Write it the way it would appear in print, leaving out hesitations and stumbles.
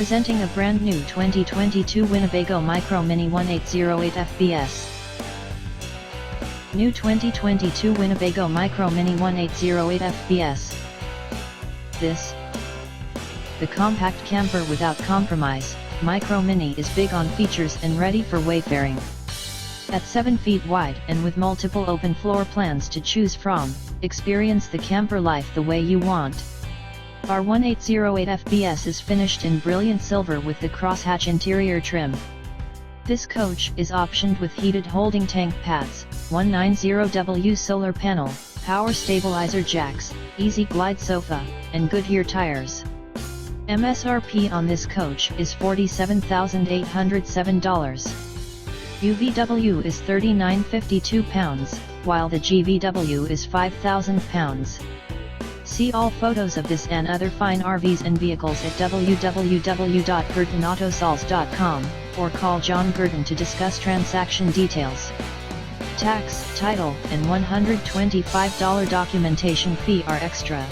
Presenting a brand new 2022 Winnebago Micro Mini 1808 FBS. New 2022 Winnebago Micro Mini 1808 FBS. The compact camper without compromise, Micro Mini is big on features and ready for wayfaring. At 7 feet wide and with multiple open floor plans to choose from, experience the camper life the way you want. Our 1808 FBS is finished in brilliant silver with the crosshatch interior trim. This coach is optioned with heated holding tank pads, 190W solar panel, power stabilizer jacks, easy glide sofa, and Goodyear tires. MSRP on this coach is $47,807. UVW is 3952 pounds, while the GVW is 5,000 pounds. See all photos of this and other fine RVs and vehicles at www.gurtonautosols.com, or call John Gurton to discuss transaction details. Tax, title, and $125 documentation fee are extra.